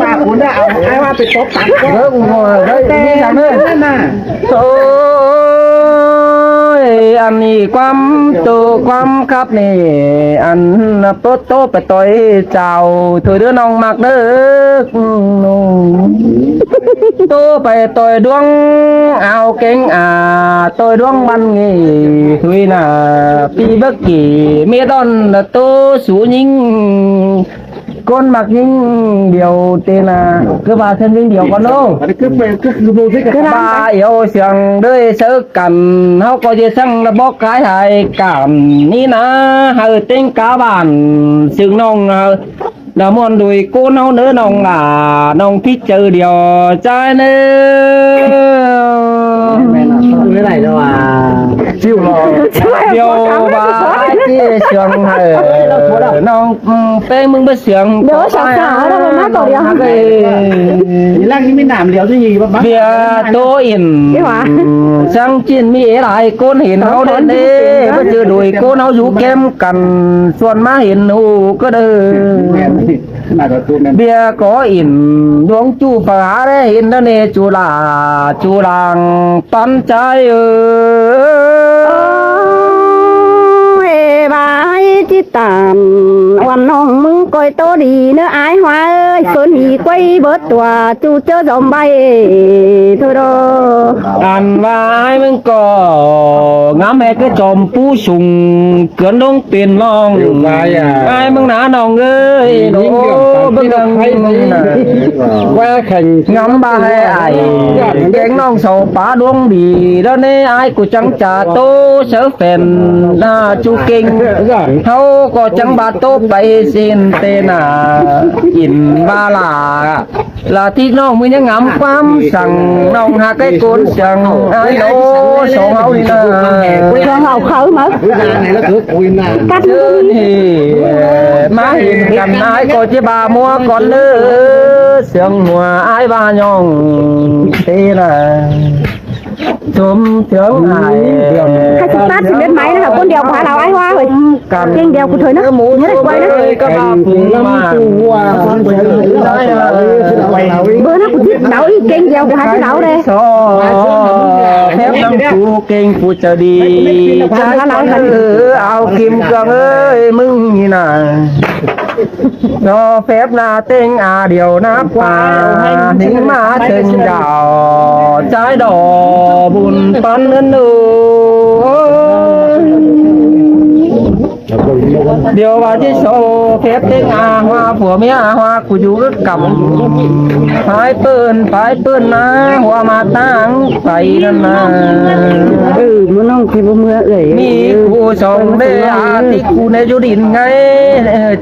ปากคุณได้เอาไอ้ว่าไปตบตัดเฮ้ยนี่ทำเฮ้ยโอ้ยอันนี้ความตัวความครับนี่อันโตไปต่อยเจ้าเธอเด้อน้องมักเด้อโตไปต่อยดวงเอาเก่งต่อยดวงมันงี้ทุยน่ะปีบักกี่เมดอนโตสูยิงก้นมักยิงเดียวเตนาคือว่าเส้นยิงเดียวกันโน่คือบ้าเอียวเสียงด้วยเสือกันเขาก็จะสั่งระบบขายให้กันนี่นะเฮาเต็งกาบานซึ่งน้องดามวนดุยกูน้องเนื้อน้องล่ะน้องที่เจอเดียวใจเนื้อไม่ไหนแล้วอ่ะชิวรอเดียวบ้าที่เสียงให้น้องเป้มึงไปเสียง เดี๋ยวสาวๆเราไปมาต่อเดียว ร่างนี้ไม่หนามเหลียวจะยีบ้างเบียโตอินสังจินมีอะไรก้นเห็นเขาเด่นเด้ก็เจอดุยก้นเขาอยู่แก้มกันส่วนมาเห็นหูก็เด้อเบียก็อินดวงจูฟ้าได้เห็นนั่นเอจูลางปันใจบายที่ตามวันน้องมึงcoi tô đi nữa ái hoa ơi cơn hì quay bớt tòa chú chớ dòng bay thôi đó อันว่าไอ้มึงก็งามแม่ก็จอมผู้ชุงเกินลงเปลี่ยนมองไอ้มึงหนาน้องเอ้ยโอ้บึงกังว่าแข่งงามบ้าให้ไอ้แกงน้องเสาป่าดวงดีแล้วนี่ไอ้กูจังจ่าโตเสือแฟนหน้าจูเก่งเขาก็จังบาโตไปสินเตนาอินบาลาlàที่น้องมึงยังงามความสั่งน้องหาcái cônสั่งไอ้โอ้สองเอาดีนะ cho hậu khởi mà cắt thì má hiện cầm ai có chế bà mua con nữa sương mùa ai ba nhong thế là chôm chớm ai hai chục tát thì đến máy là con đèo phải nào ai hoa rồi trên đèo của thời nó nhớ lại quay đó các bà phụ mà bữa nó cũng thích đậu đi trên đèo của hai cái đậu đây phép năm phụ kinh phụ chờ đi trái ao kim cương ơi mừng như nào cho phép là tên điều nắp qua những má trên đảo trái đỏ buồn phân ân điều ba chiếc số phép tên hoa của mía hoa của chú rất cầm phải bơn na hoa mà tăng phải nên là muốn không thì bố mưa ơi mi cụ sống đây thì cụ này chú đình ngay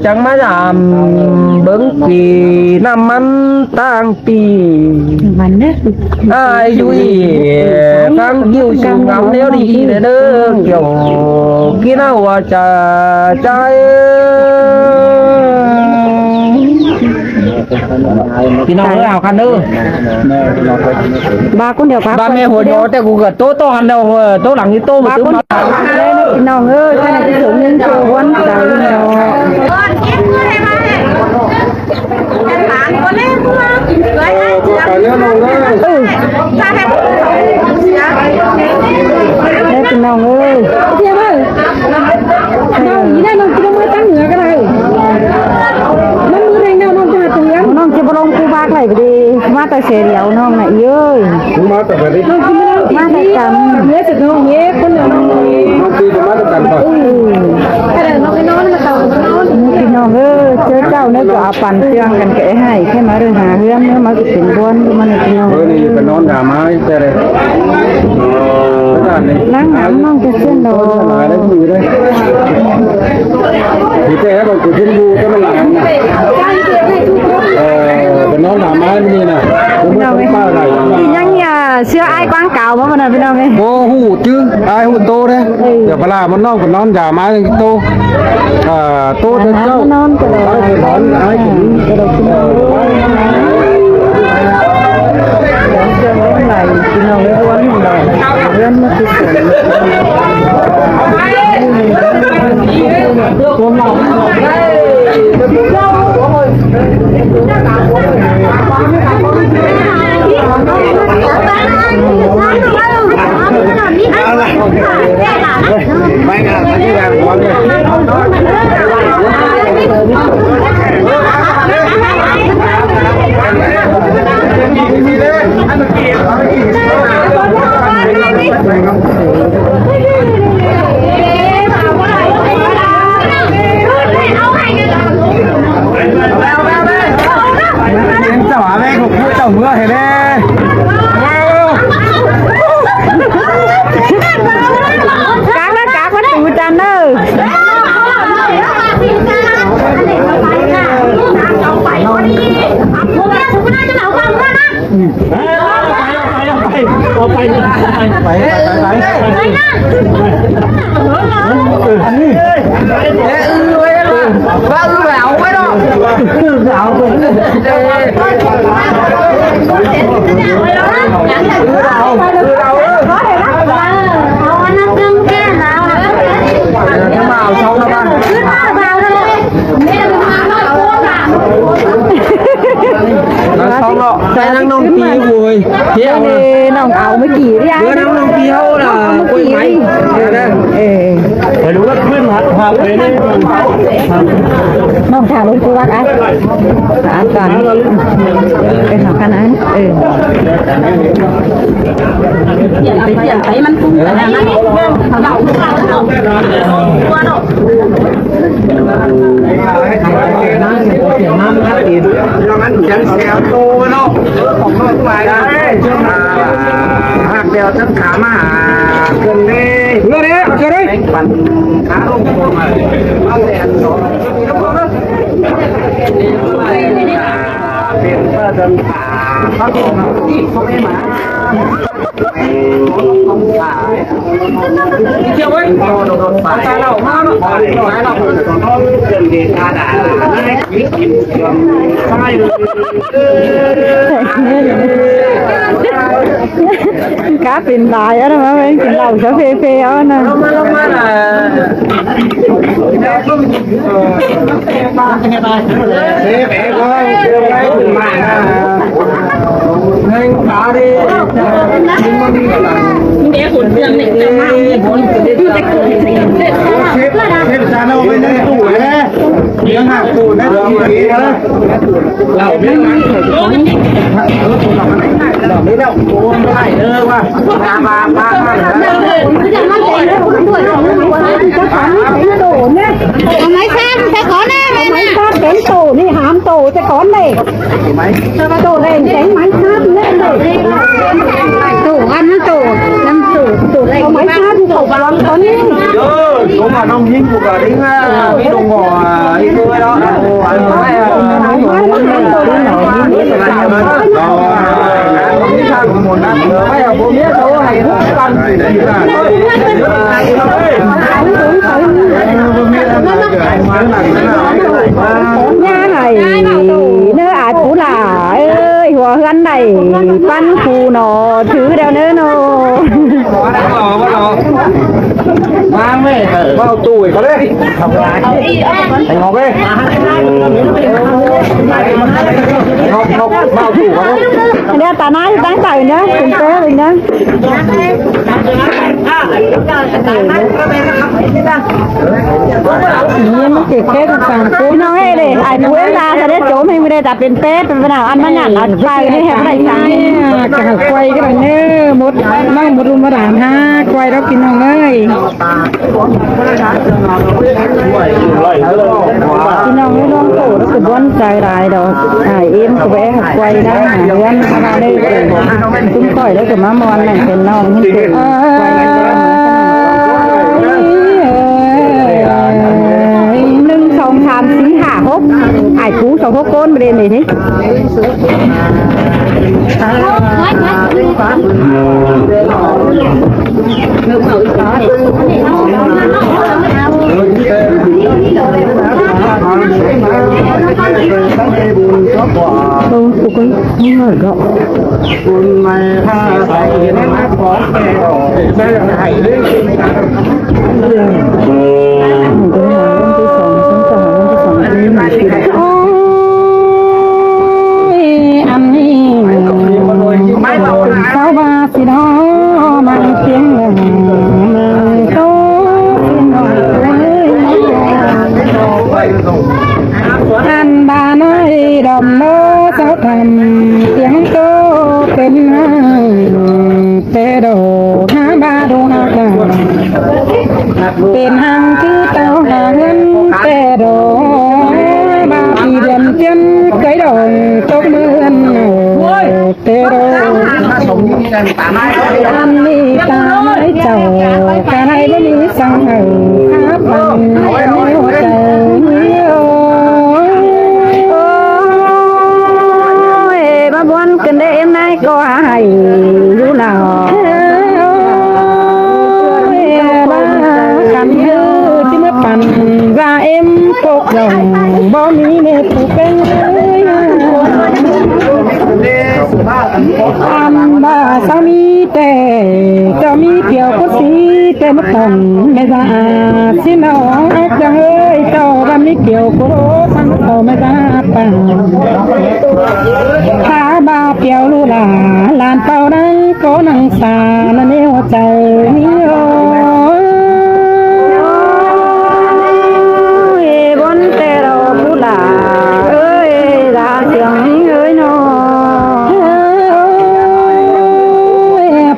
chẳng má giảm bứng kỳ năm ăn tăng tì mình đấy ai vui tăng kiêu sùng ngắm nếu đi để đỡ kiểu khi nào hòa trái thì nó nào khăn nữa ba con đèo ba mẹ hồi đóแต่กูเกิดโตโตหันเดียวโตหลังนี้โตมา ba ตื้ม conน้องเอ้ยcái này cái sự nhân cơ quan trời đây cáiน้องเอ้ยเทียบเอ้ยน้องนี่ได้น้องกินมือตั้งเหนือก็ได้มันมือแรงน้องจะมาเตือนน้อง มาแต่เสียเดียวน้องน่ะเย้ย มึงมาแต่แบบนี้ มาแต่กันเนื้อจะน้องเย้คนเดียวน้อง น้องปีจะมาแต่กันป่ะ พี่น้องเจอเจ้าเนี่ยก็เอาปั่นเครื่องกันแกะให้แค่มาเรื่องหาเรื่องเนื้อมาก็เป็นด้วนมันพี่น้อง นี่เป็นนอนด่าไม้แต่เลยนั่ง ล้างน้ำน้องจะเส้นโด หลายแล้วอยู่เลยผีเจ้าบอกกูทิ้งดูก็มันหลังเป็นน้องด่าไม้นี่นะผมไม่ต้องป้าอะไร ยังอย่าเชื่อไอ้กว้างเก่าเพราะมันพี่น้องเอ้ย โอ้หูจื้อไอ้หูโตเลยเดี๋ยวเวลามันน้องเป็นน้องด่าไม้โตโตเจ้า นอนก็เลย ไอ้ร้อนไอ้ถึง ก็เลยกินเรื่องเล่นไหลพี่น้องเลยวันหนึ่งเลยเรื่องมาติดตัวหมอ ไม่งานที่แรงร้อนเลยมีเลยให้มันกินเอาไปกิน เจ้าหาแม่ของผู้เจ้าเมื่อเห็นไหม กากนะกากมันตูจันเนอใส่นั่งน้องตีบุยเที่ยวเลยน้องเอาไม่กี่ยังนั่งน้องตีเขาล่ะกุยไหมไปรู้ว่าขึ้นหาไปนี่น้องถามลูกกูว่าอ่ะถามก่อนไปหากันนั้นไปเปลี่ยนไปมันคุ้มกันนะเราเปลี่ยนมาไม่ติดยังงั้นยังแซวโตเนาะของน้องไปได้หักเดียวทั้งขามาขึ้นนี่เรื่องนี้เกิดอะไรปั่นขาลงมาเอาแดดสองเป็นประเด็นขาเขาที่เขาไม่มาเที่ยวไว้โดนไปตาเรามาเนาะตาเราเรื่องเดียดาดาไม่คิดกินเรื่องใช่cá pin đài đó mà mấy pin đầu sẽ phê phê đó nè lông má là mẹ coi nên cả đi để hụt tiền này cho mang đi bốn xếp ra đâu bên đây tủ đấy miếng hạt tủ đấy lẩu miếng mắm lẩu miếng đâu cô phải đưa qua ba máy khác sẽ có nè máy phát đến tổ đi hám tổ sẽ có này tổ này đánh máy phát lên này tổ ăn nó tổ năm tổ này có máy phát tổ vàng có nhé có mà nông dính của cả đến cái đồng ngò đi tôi đó nhà này nơi ạt cũ là ơi hòa hân này văn phù nó thứ đeo nữa nó มาไม่เมาตู้อีกเขาเลยทำไรไอ้งอกเลยงอกเมาตู้เขา เดี๋ยวตาหน้าจะตั้งใจเนาะคุณเต้เลยเนาะนี่มันเก็บแค่ต่างๆกูน้อยเลยไอ้หนูเวลาจะได้โจมให้ไม่ได้แต่เป็นเป๊ะเป็นปัญหาอันมันหยาดอัดไปนี่แหละไม่ได้ใช่ กะควายก็ได้เนื้อหมดน้องบรุมาด่านฮะควายเรากินน้องเอ้ย พี่น้องไม่ต้องโตแล้วคือบ้านใจร้ายดอกเอ็มก็ไปหักควายได้หาเงินมาได้เลยคุ้มค่อยแล้วก็มามอนนั่นเป็นน้องนี่เป็นควาย1 2 3 4 5 6ไอ้กู2 6 คนไปเลยนี่สุกไม่เหรอคุณไม่พาไปนักของแก่ไม่ให้เรื่องเขาบาสิน้อมันเพียงโตอันบาน้อยดอมโลเสาทำเสียงโตเป็นเตโดหาบาโดหากันเป็นหังคือเต้าหาเงินเตโดบาปีเดือนเจียนไก่ดองตกเมือนเตโดอันนี้ตาไม่เจ้าการให้ไม่มีสังหารครับมันเป็นหัวใจมาบวนกันได้เอ็มนายก็ให้อยู่หล่อกันเยอะที่มาปั่นว่าเอ็มตกลงบ่มีเนื้อผู้เป็นอันบ้าสามีแต่จะมีเกี่ยวกับสีแต่มาต้องไม่สะอาดสิน้องจะเฮ้ยเจ้าบ้านมีเกี่ยวกับทั้งเขาไม่สะอาดป่าถ้าบ้าเกี่ยวลูลาลานเป่านั้นก็นังสาละเนียวใจนี่โอบนแต่เราลูลาเอ้ยลาเสียงเอ้ยน้อง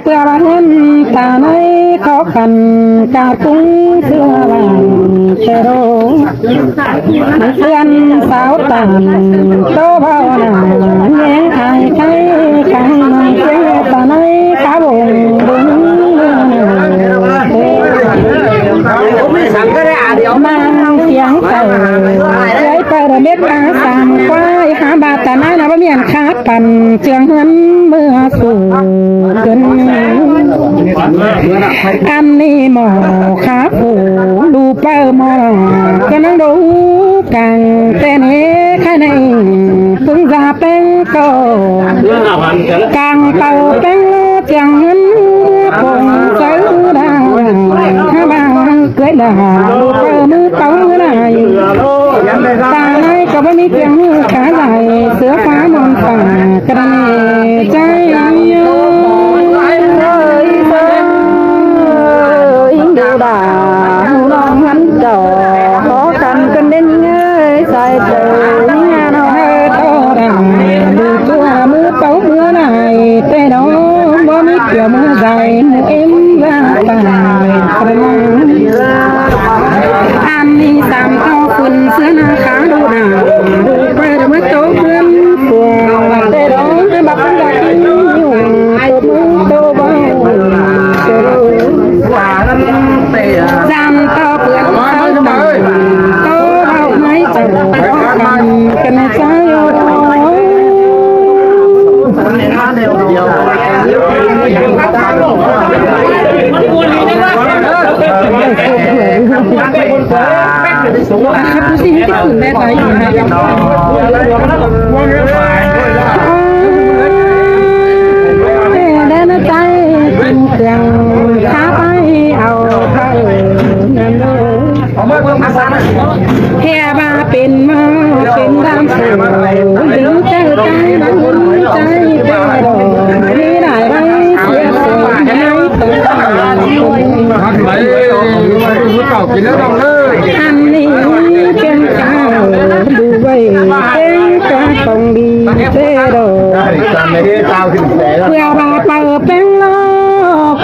เพื่อบ้านตาในเขาขันกาตุ้งเสื้อลานเชโรเพื่อนสาวตานโตเบาหนาแง่ไอ้ใครขังมันเสียตาในขาบงดึงสั่งก็ได้เดี๋ยว มาเสียงเต่าไว้เปิดเม็ดมาสามควายหาบาตาหน้านะว่าเมียนคาปั่นเจียงหันเมื่อสู่เกินอันนี้หมอขาผูดูเป้าหมอก็นั่งดูกังแต่เนี้แค่ไหนพึ่งจะเป็นก็กังเป่าเป็นเจียงหันคงเสือดาวถ้าบางเกิดด่าดูเป้ามือเป่าไหนตาไหนก็ไม่มีเพียงขาไหลเสือฟ้ามนป่ากระเนใจโยดูด่าน้องหันจ่อขอกันกันเด่นเงยใส่เตยงานเอาให้โตดังดูตัวมือเป่ามือไหนแต่น้องบ่มีเกี่ยวมือใส่เอ็มว่าตายกระมังอันนี้สามเท่าคุณเสื้อหน้าขาดูด่าดูไปเดี๋ยวมือโตเพื่อนตัวแต่น้องให้บักกันได้อยู่ตัวมือโตบ้าจำต่อเปลือกเขาต่อโตเอาไม่จับกันใจโอ้ครับดูสิที่คุณแม่ตายอยู่ไหนกันแม่ได้ใจกินเครื่องข้าไปเอาเท่า เพื่อบาเปิดเป็นล้อ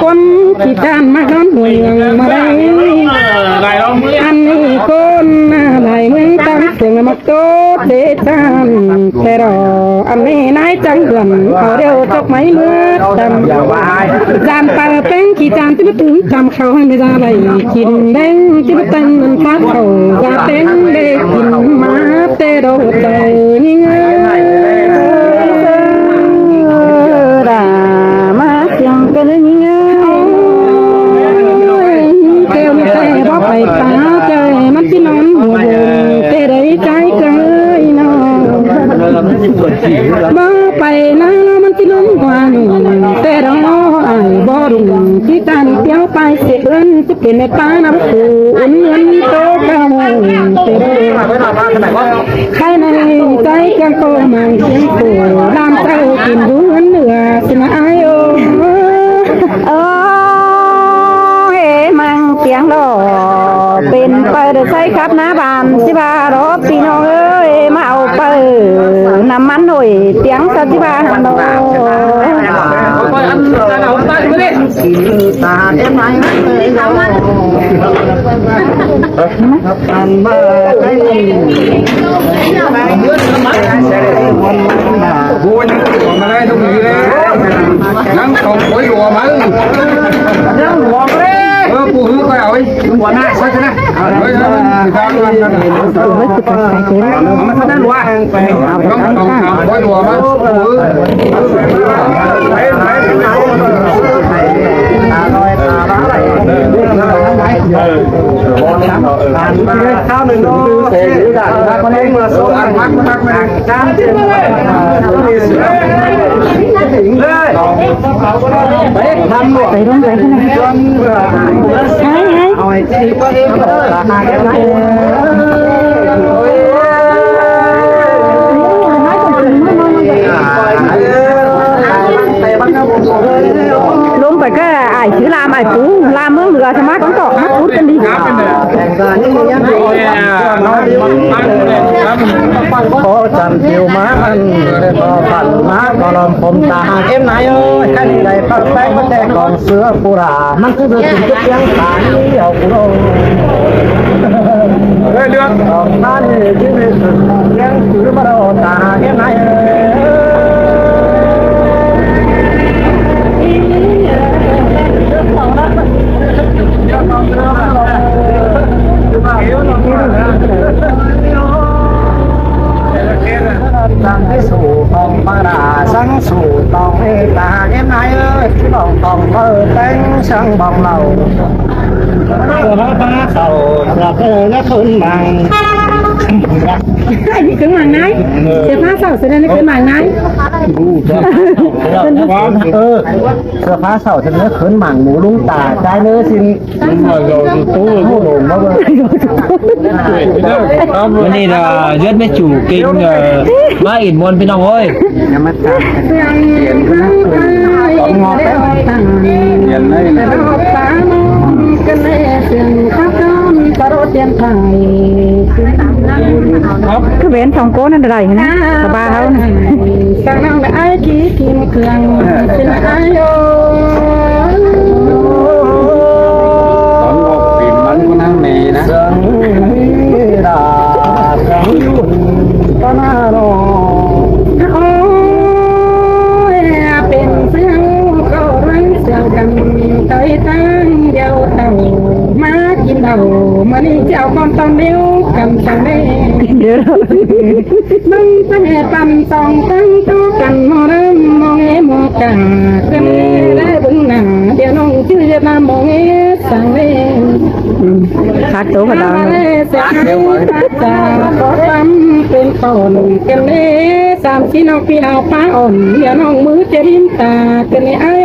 คนที่จานมาก้อนเมืองมาได้อันนี้คนอะไรเมืองตั้งเสียงมาโตเดจานแต่รออันนี้นายจังเกินเขาเดียวจกไม่เมื่อจำจานเปิดเป็นกี่จานที่ไม่ถึงจำเขาให้ไม่ได้อะไรกินแดงที่ไม่แต่งมันฟ้าเขาจะเต้นเด็กกินมาเตโดเตนี่ไงมาเสียงกันนี่ไงเกลแต่บอกไปตาใจมันที่นอนหัวบนเตะได้ใจเกยนอนบ่ไปนะมันที่นุ่มกว่านี่แต่รอไอ้บ่รุ่งที่ตันเตี้ยวไปเสียเอิ้นจะเป็นในป้าน้ำปูอุ่นเงินโตเก่าเตะได้ใครในใจกันโตมันเสียงปูดามเต้ากินดูเหนือสินะไอโอมังเสียงดอเป็นไปเดือดใส่ครับนะบานสิบารถพี่น้องเอ้ยมาเอาไปน้ำมันหน่อยเสียงสักสิบาหันดอตาเอ็มไออันมาใช้กูยังตัวมาได้ทุกทีเลยนั่งตรงหัวหัวมันนั่งหัวเลยปูหื้อไปเอาไอ้หัวหน้าใช่ไหมเฮ้ยทำกันมันนั่นหัวไปต้องหัวหัวมันปูหื้อข้าวหนึ่งโลเสียหรือด่างคนเองมาสู้กันมักการเจ็บเลยไปทำไปลงไปข้างในใช่ไงเอาไอ้ที่ก็เองราคาแค่ไหนลงไปก็ไอ้ชื่อลามไอ้ปูลามเมืองเหนือใช่ไหมต้องตอกมัดพุทธกันดีขอจันเที่ยวมาอันขอฝันมาก็ลมผมตาเอ็มไหนเอ้ยแค่ไหนปักแป้งก็แต่กองเสือปูรามันคือถึงจะยังตายเดี่ยวกูโดนเรื่องของนั่นที่ไม่ถึงยังถือมาโดนตาเอ็มไหนตั้งให้สู่ตองมาราสังสู่ตองให้ตาเอ็มไหนเอ้ยที่บอกตองเปิดแป้งช่างบอกเราเสือผ้าเขาหลับเลยและคืนบังไอ้นี่คือหมางไหนเสื้อผ้าเสาเสื้อนี่คือหมางไหนเสื้อผ้าเสาจะเนื้อขืนหมั่งหมูลุงตาใจเนื้อสิตู้หลงมาวันนี้là rất mấy chủ kinh má ít môn bên trong ơi ngọt ngọt cứ bên trong cố nó đầy nè ba đâu nè sang năm đã ai ký kim cương xin ai yoมันก็นั่งนี่นะเรื่องดาสังยุนก็น่ารอโอ้ยเป็นเสียงก็รังเสียงกันใจตั้งเดียวเต่ามากินเต่ามานี่เจ้าความตอนเดียวกันจังได้มึงจะเหตุปั่นสองตั้งตัวกันมองน้ำมองเอ๋มองกันกันได้บุญหนาเดี๋ยวน้องชื่อจะมามองเอ๋สั่งเอ๋ขาดตัวกันแล้วเสียหายจะขอทำเป็นตอนกันเอ๋สามชิ้นเอาพี่เอาป้าอ่อนเดี๋ยวน้องมือจะริมตากันเอ๋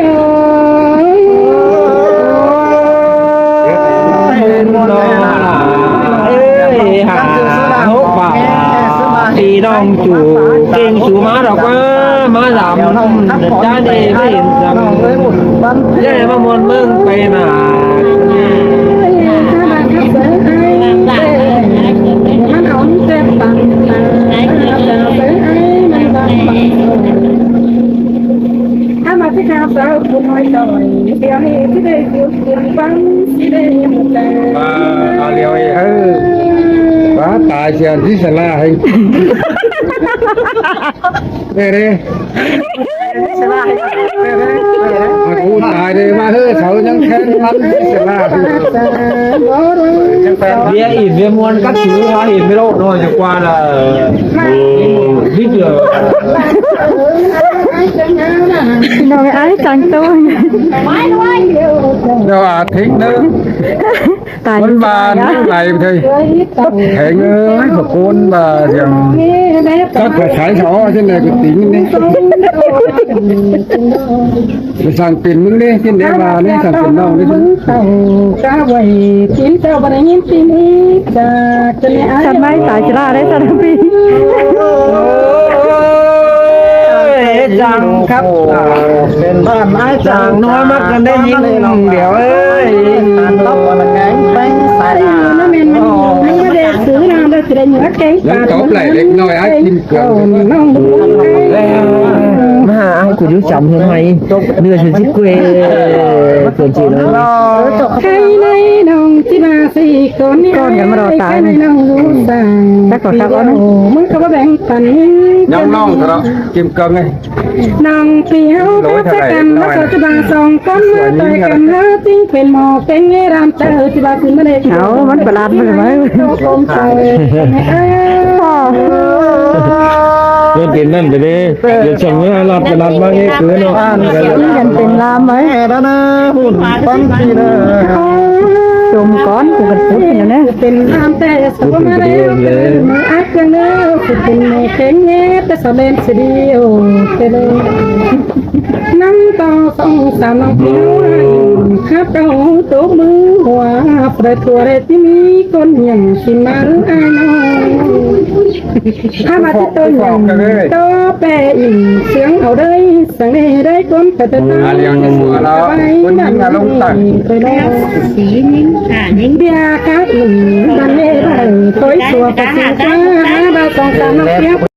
thì đông chủ kinh chủ má đọc má giảm cha đi mới hiện rằng đây mà muốn mừng về mà ข้าวสาวผู้น้อยหน่อยเดี๋ยวนี้ที่ได้อยู่คุณฟังที่ได้ยินแต่ เอาเร็วว้าตายเชียนที่สลาให้เด้ กูตายเลยมาเฮ้ยเขายังแค่นั้นเสียหน้าที่ bia ít bia muôn các thứ hoa ít mới đâu rồi chẳng qua là biết được น้องไอ้จังตัว เดี๋ยวอาทิ้งเด้อ ตาย มันบานไหลไปเลยแข็งเอ้ยขอบคุณมาอย่างก็กระสายสอเช่นไรก็ติ๋งนี่ไปสั่งปิ่นมึงนี่ที่ไหนมาเนี่ยสั่งปิ่นน้องนี่ เต่ากาไว้กินเจ้าบริยินที่นี้จากจะไม่อา ทำไมตายชราได้สักปี จังครับเป็นบ้านไม้จังน้อยมากกันได้ยินเดี๋ยวเอ้ยรับวันไงแป้งใส่ น้ำมันไม่ได้ซื้อนานได้สิได้เนื้อแกง แล้วตบไหลเล็กน้อยไอ้กินเกลือ น้องบุญ mà ai của đứa chồng hơn mày đưa xuống chiếc quê tưởng chị nó ใครในน้องที่มาสี่คนนี่ใครในน้องรู้สั่งมึงก็มาแบ่งปัน ย่องน้องเถอะกินเกลือไง น้องเปียวก็จะกันมาจะบาสองคนมาต่อยกันแล้วติ้งเป็นหมอเป็นไงรำเจอที่บาคุณมาเลย เอามันประหลาดไปไหม คงใจ เดินกินนั่นไปดิเดี๋ยวส่งเงินรับจะรับมาเงี้ยเกลือเนาะ นี่กันเป็นลามไหม แล้วนะหุ่นปั้นทีนะ จมก้อนกูกันพุทธอย่างนี้ เป็นน้ำแต่สมมาแล้วเป็นมืออัดกันแล้วคือเป็นแม่แข็งแง่แต่สะเล่นสิเดียวเตลน้ำต่อสองสามน้องผิวครับเราตัวมือหัวประทัวเรที่มีคนอย่างชิมาหรือไอ้น้องถ้ามาที่ตัวอย่างตัวแปรอินเสียงเอาได้สังได้คนแต่ตา เลี้ยงยังหัวเราคนยิงอารมณ์ตัด ไปแล้วสียิ้งยิ้งเบียร์ครับบันเล่ไปถอยตัวไปสิจ้าบาสองสามน้องเปีย